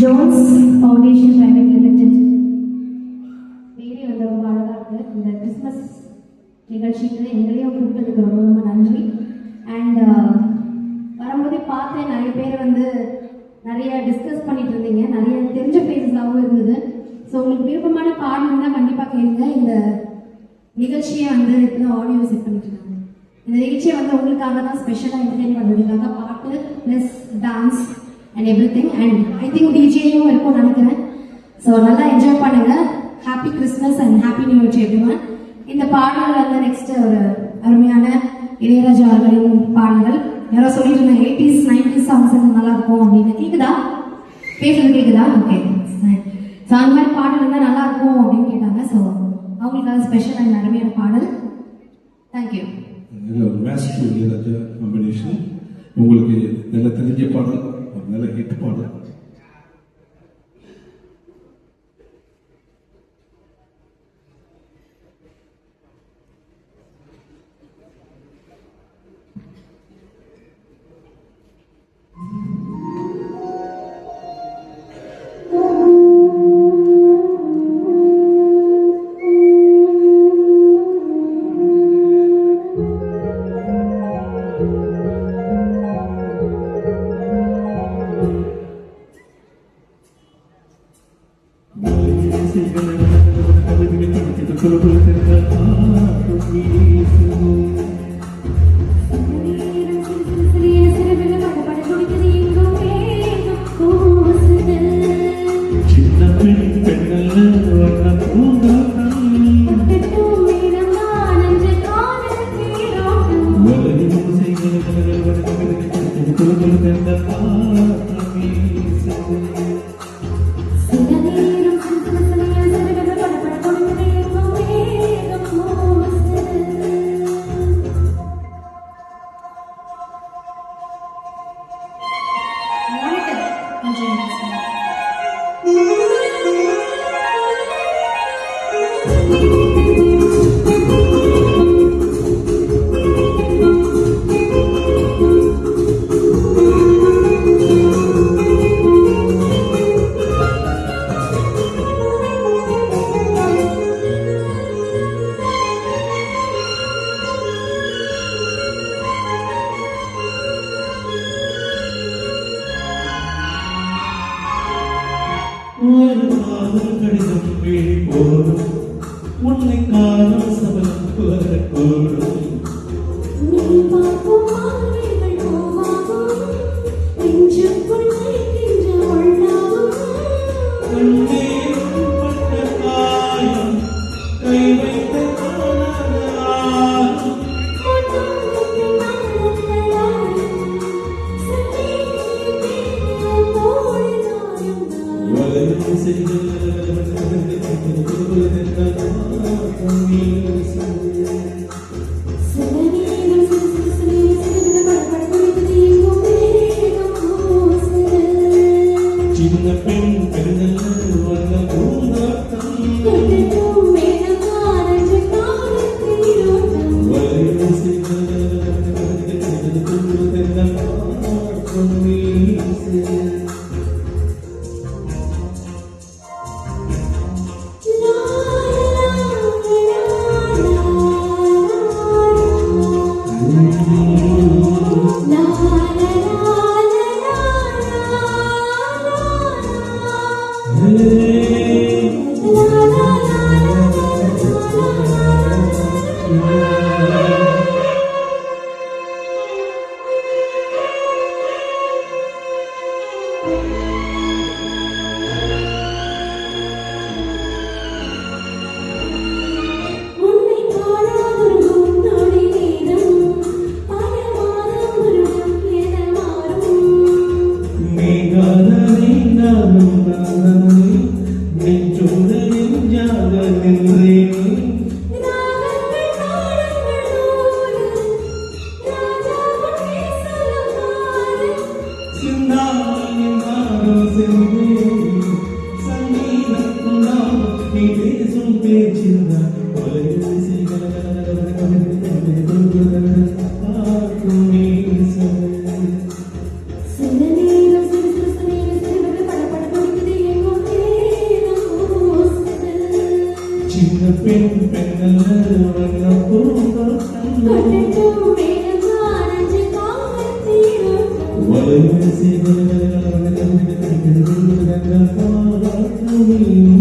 Jones foundation private limited பேரே வந்து ரொம்ப அழகாக இருக்குது. இந்த கிறிஸ்மஸ் நிகழ்ச்சிக்கு எங்களையும் கூப்பிட்டதுக்கு ரொம்ப ரொம்ப நன்றி. அண்ட் வரும்போதே பார்த்தேன் நிறைய பேர் வந்து நிறைய டிஸ்கஸ் பண்ணிட்டு இருந்தீங்க, நிறைய தெரிஞ்ச ஃபேஸஸாகவும் இருந்தது. ஸோ உங்களுக்கு விருப்பமான பாடல் தான் கண்டிப்பாக கேளுங்க. இந்த நிகழ்ச்சியை வந்து இப்போ ஆடியோ செட் பண்ணிட்டு இருக்காங்க. இந்த நிகழ்ச்சியை வந்து உங்களுக்காக தான் ஸ்பெஷலாக என்டர்டெயின் பண்ணுறதுக்காக பாட்டு plus dance and everything. And I think டிஜேயும் இருக்கும்னு நினைக்கிறேன். ஸோ நல்லா என்ஜாய் பண்ணுங்க. Happy Christmas and happy new year to everyone. இந்த பாடல் வந்து நெக்ஸ்ட் ஒரு அருமையான இளையராஜா அவர்களின் பாடல்கள். யாரோ சொல்லிட்டு இருந்தேன் 80s 90s சாங்ஸ் நல்லா இருக்கும் அப்படின்னு. கேட்குதா? பேசுறது கேட்குதா? ஓகே. ஸோ அந்த மாதிரி பாடல் இருந்தால் நல்லா இருக்கும் அப்படின்னு கேட்டாங்க. ஸோ அவங்களுக்காக ஸ்பெஷல் அண்ட் அருமையான பாடல். தேங்க்யூ. இளையராஜா காம்பினேஷன் உங்களுக்கு நல்ல தெரிஞ்ச பாடல், ஒரு நல்ல ஹிட் பாடல். உன்னை காணும் சபலம் போடும் நீ பார்க்கும் ஆவிகள் போவாகும் நெஞ்சுக்குள் தைக்கின்ற உள்ளாகும் கண்ணீர் பட்ட காயம் கை வைத்த காணாகும் சின்ன பெண் பெருநல் வந்த பூங்காட்டம் நீ